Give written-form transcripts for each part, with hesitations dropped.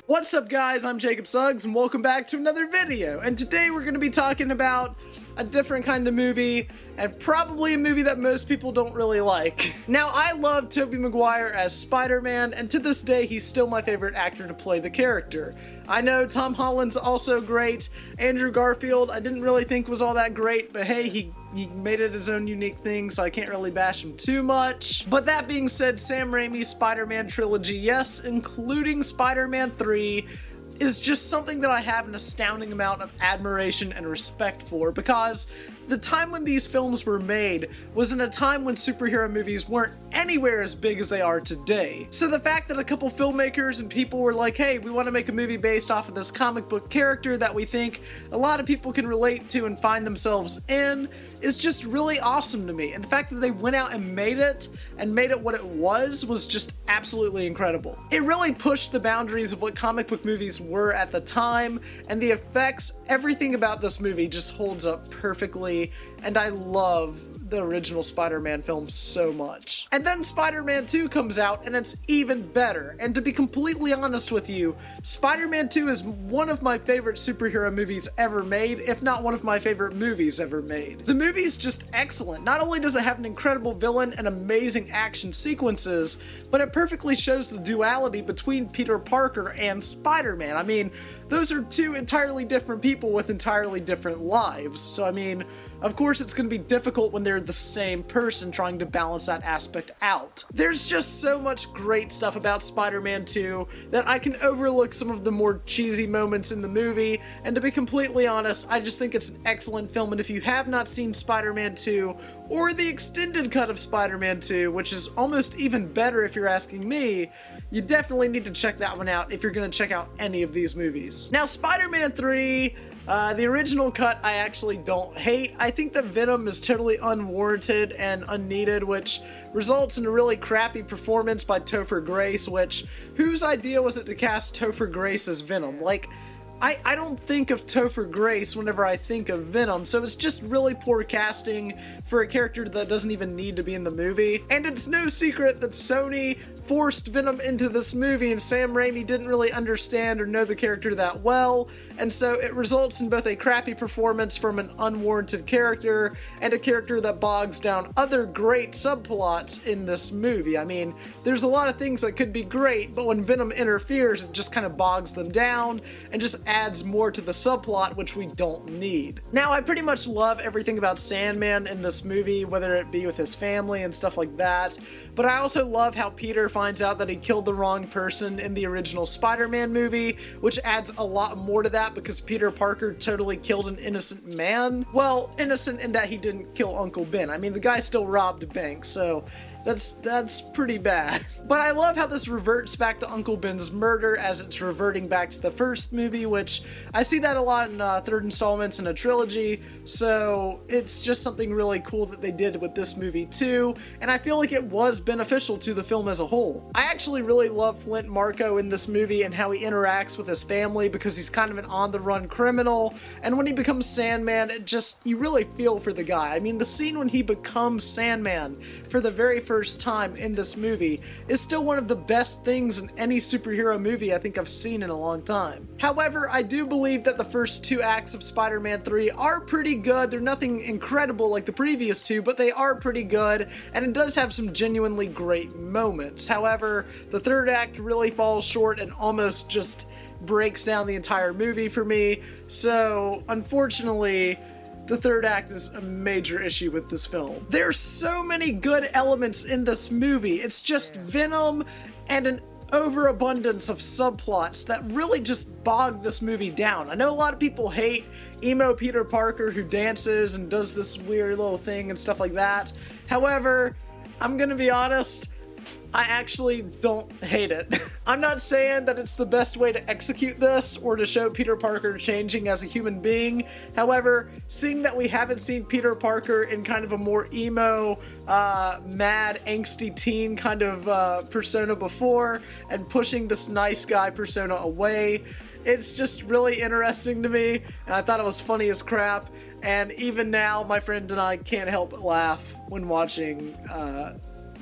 What's up guys, I'm JacobTSuggs and welcome back to another video, and today we're going to be talking about a different kind of movie, and probably a movie that most people don't really like. Now, I love Tobey Maguire as Spider-Man, and to this day he's still my favorite actor to play the character. I know Tom Holland's also great. Andrew Garfield I didn't really think was all that great, but hey, he made it his own unique thing, so I can't really bash him too much. But that being said, Sam Raimi's Spider-Man trilogy, yes, including Spider-Man 3, is just something that I have an astounding amount of admiration and respect for, because the time when these films were made was in a time when superhero movies weren't anywhere as big as they are today. So the fact that a couple filmmakers and people were like, hey, we want to make a movie based off of this comic book character that we think a lot of people can relate to and find themselves in is just really awesome to me. And the fact that they went out and made it what it was just absolutely incredible. It really pushed the boundaries of what comic book movies were at the time, and the effects, everything about this movie just holds up perfectly, and I love the original Spider-Man film so much. And then Spider-Man 2 comes out and it's even better. And to be completely honest with you, Spider-Man 2 is one of my favorite superhero movies ever made, if not one of my favorite movies ever made. The movie's just excellent. Not only does it have an incredible villain and amazing action sequences, but it perfectly shows the duality between Peter Parker and Spider-Man. I mean, those are two entirely different people with entirely different lives. So I mean, of course it's going to be difficult when they're the same person trying to balance that aspect out. There's just so much great stuff about Spider-Man 2 that I can overlook some of the more cheesy moments in the movie, and to be completely honest, I just think it's an excellent film, and if you have not seen Spider-Man 2, or the extended cut of Spider-Man 2, which is almost even better if you're asking me, you definitely need to check that one out if you're going to check out any of these movies. Now, Spider-Man 3, the original cut I actually don't hate. I think that Venom is totally unwarranted and unneeded, which results in a really crappy performance by Topher Grace, which, whose idea was it to cast Topher Grace as Venom? Like, I don't think of Topher Grace whenever I think of Venom, so it's just really poor casting for a character that doesn't even need to be in the movie. And it's no secret that Sony forced Venom into this movie, and Sam Raimi didn't really understand or know the character that well, and so it results in both a crappy performance from an unwarranted character and a character that bogs down other great subplots in this movie. I mean, there's a lot of things that could be great, but when Venom interferes, it just kind of bogs them down and just adds more to the subplot, which we don't need. Now, I pretty much love everything about Sandman in this movie, whether it be with his family and stuff like that, but I also love how Peter finds out that he killed the wrong person in the original Spider-Man movie, which adds a lot more to that because Peter Parker totally killed an innocent man. Well, innocent in that he didn't kill Uncle Ben. I mean, the guy still robbed a bank, so that's pretty bad. But I love how this reverts back to Uncle Ben's murder as it's reverting back to the first movie, which I see that a lot in third installments in a trilogy, so it's just something really cool that they did with this movie too, and I feel like it was beneficial to the film as a whole. I actually really love Flint Marko in this movie and how he interacts with his family, because he's kind of an on-the-run criminal, and when he becomes Sandman, you really feel for the guy. I mean, the scene when he becomes Sandman for the very first time in this movie is still one of the best things in any superhero movie I think I've seen in a long time. However, I do believe that the first two acts of Spider-Man 3 are pretty good. They're nothing incredible like the previous two, but they are pretty good, and it does have some genuinely great moments. However, the third act really falls short and almost just breaks down the entire movie for me, so unfortunately, the third act is a major issue with this film. There's so many good elements in this movie. It's just Venom and an overabundance of subplots that really just bog this movie down. I know a lot of people hate emo Peter Parker who dances and does this weird little thing and stuff like that. However, I'm gonna be honest, I actually don't hate it. I'm not saying that it's the best way to execute this or to show Peter Parker changing as a human being. However, seeing that we haven't seen Peter Parker in kind of a more emo, mad, angsty teen kind of persona before, and pushing this nice guy persona away, it's just really interesting to me, and I thought it was funny as crap, and even now my friend and I can't help but laugh when watching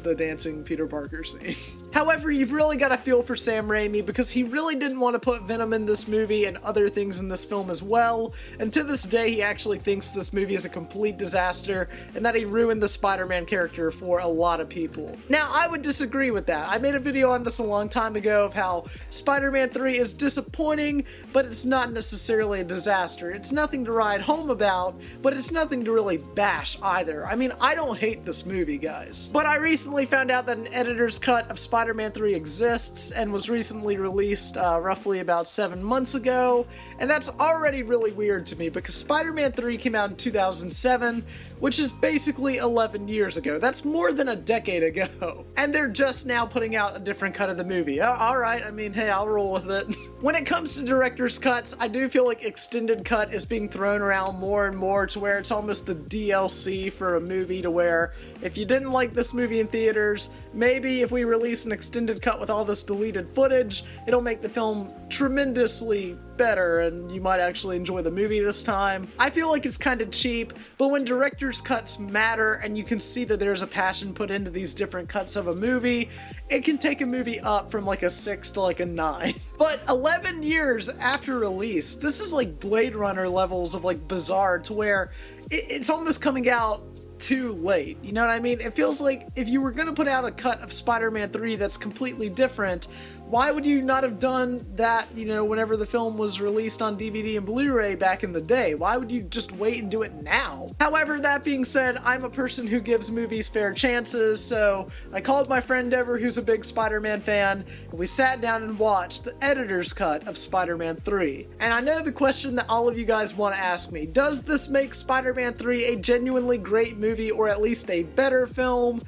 the dancing Peter Parker scene. However, you've really got to feel for Sam Raimi because he really didn't want to put Venom in this movie and other things in this film as well, and to this day he actually thinks this movie is a complete disaster and that he ruined the Spider-Man character for a lot of people. Now, I would disagree with that. I made a video on this a long time ago of how Spider-Man 3 is disappointing, but it's not necessarily a disaster. It's nothing to write home about, but it's nothing to really bash either. I mean, I don't hate this movie, guys. But I recently found out that an editor's cut of Spider-Man 3 exists and was recently released roughly about 7 months ago, and that's already really weird to me because Spider-Man 3 came out in 2007, which is basically 11 years ago. That's more than a decade ago. And they're just now putting out a different cut of the movie. Alright, I mean, hey, I'll roll with it. When it comes to director's cuts, I do feel like extended cut is being thrown around more and more to where it's almost the DLC for a movie, to where if you didn't like this movie in theaters, maybe if we release an extended cut with all this deleted footage, it'll make the film tremendously better and you might actually enjoy the movie this time. I feel like it's kind of cheap, but when director's cuts matter and you can see that there's a passion put into these different cuts of a movie, it can take a movie up from like a 6 to like a 9. But 11 years after release, this is like Blade Runner levels of like bizarre, to where it's almost coming out too late. You know what I mean? It feels like if you were gonna put out a cut of Spider-Man 3 that's completely different, why would you not have done that, you know, whenever the film was released on DVD and Blu-ray back in the day? Why would you just wait and do it now? However, that being said, I'm a person who gives movies fair chances, so I called my friend over who's a big Spider-Man fan, and we sat down and watched the editor's cut of Spider-Man 3. And I know the question that all of you guys want to ask me: does this make Spider-Man 3 a genuinely great movie, or at least a better film?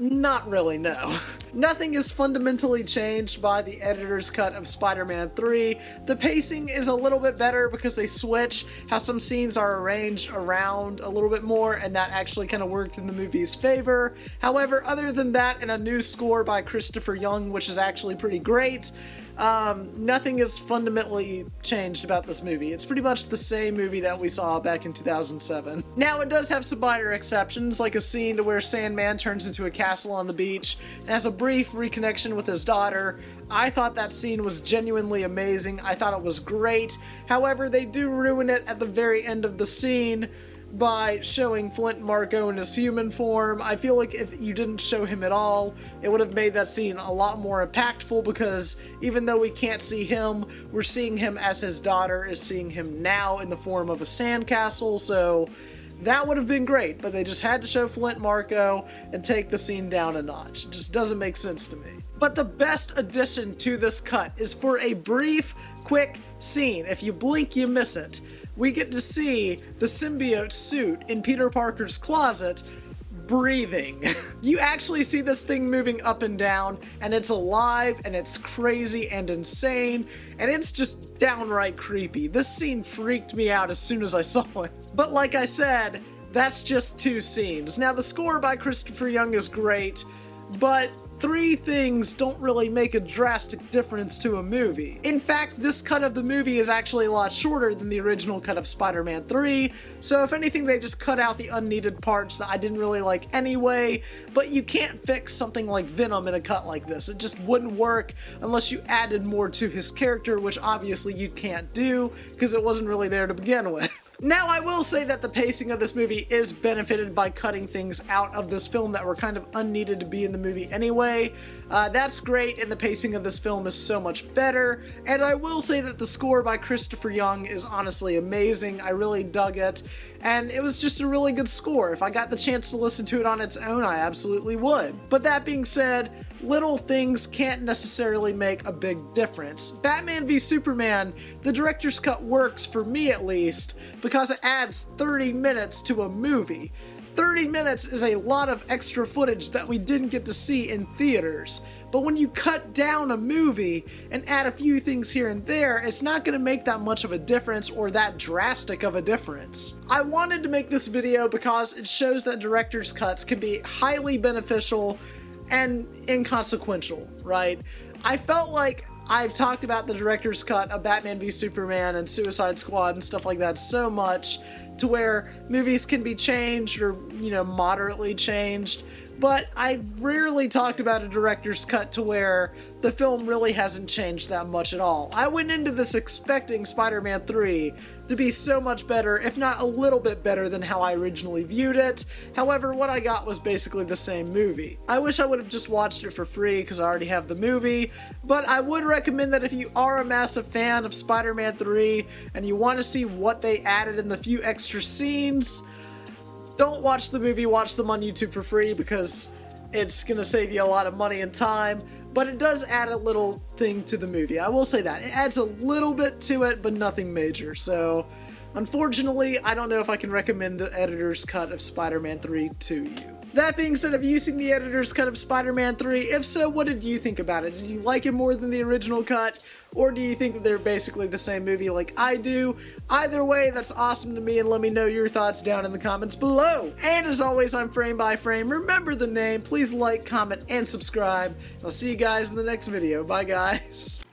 Not really, no. Nothing is fundamentally changed by the editor's cut of Spider-Man 3. The pacing is a little bit better because they switch how some scenes are arranged around a little bit more, and that actually kind of worked in the movie's favor. However, other than that, and a new score by Christopher Young, which is actually pretty great, nothing is fundamentally changed about this movie. It's pretty much the same movie that we saw back in 2007. Now, it does have some minor exceptions, like a scene to where Sandman turns into a castle on the beach and has a brief reconnection with his daughter. I thought that scene was genuinely amazing. I thought it was great. However, they do ruin it at the very end of the scene by showing Flint Marko in his human form. I feel like if you didn't show him at all, it would have made that scene a lot more impactful, because even though we can't see him, we're seeing him as his daughter is seeing him now in the form of a sandcastle, so that would have been great, but they just had to show Flint Marko and take the scene down a notch. It just doesn't make sense to me. But the best addition to this cut is for a brief, quick scene. If you blink, you miss it. We get to see the symbiote suit in Peter Parker's closet breathing. You actually see this thing moving up and down, and it's alive, and it's crazy and insane, and it's just downright creepy. This scene freaked me out as soon as I saw it. But like I said, that's just 2 scenes. Now, the score by Christopher Young is great, but 3 things don't really make a drastic difference to a movie. In fact, this cut of the movie is actually a lot shorter than the original cut of Spider-Man 3, so if anything, they just cut out the unneeded parts that I didn't really like anyway, but you can't fix something like Venom in a cut like this. It just wouldn't work unless you added more to his character, which obviously you can't do, because it wasn't really there to begin with. Now, I will say that the pacing of this movie is benefited by cutting things out of this film that were kind of unneeded to be in the movie anyway. That's great, and the pacing of this film is so much better. And I will say that the score by Christopher Young is honestly amazing. I really dug it, and it was just a really good score. If I got the chance to listen to it on its own, I absolutely would. But that being said, little things can't necessarily make a big difference. Batman v Superman, the director's cut works, for me at least, because it adds 30 minutes to a movie. 30 minutes is a lot of extra footage that we didn't get to see in theaters. But when you cut down a movie and add a few things here and there, it's not going to make that much of a difference, or that drastic of a difference. I wanted to make this video because it shows that director's cuts can be highly beneficial and inconsequential, right? I felt like I've talked about the director's cut of Batman v Superman and Suicide Squad and stuff like that so much, to where movies can be changed or, you know, moderately changed, but I rarely talked about a director's cut to where the film really hasn't changed that much at all. I went into this expecting Spider-Man 3 to be so much better, if not a little bit better than how I originally viewed it. However, what I got was basically the same movie. I wish I would have just watched it for free because I already have the movie, but I would recommend that if you are a massive fan of Spider-Man 3 and you want to see what they added in the few extra scenes, don't watch the movie, watch them on YouTube for free because it's gonna save you a lot of money and time, but it does add a little thing to the movie. I will say that. It adds a little bit to it, but nothing major. So, unfortunately, I don't know if I can recommend the editor's cut of Spider-Man 3 to you. That being said, have you seen the editor's cut of Spider-Man 3? If so, what did you think about it? Did you like it more than the original cut? Or do you think that they're basically the same movie like I do? Either way, that's awesome to me, and let me know your thoughts down in the comments below. And as always, I'm Frame by Frame. Remember the name. Please like, comment, and subscribe. I'll see you guys in the next video. Bye, guys.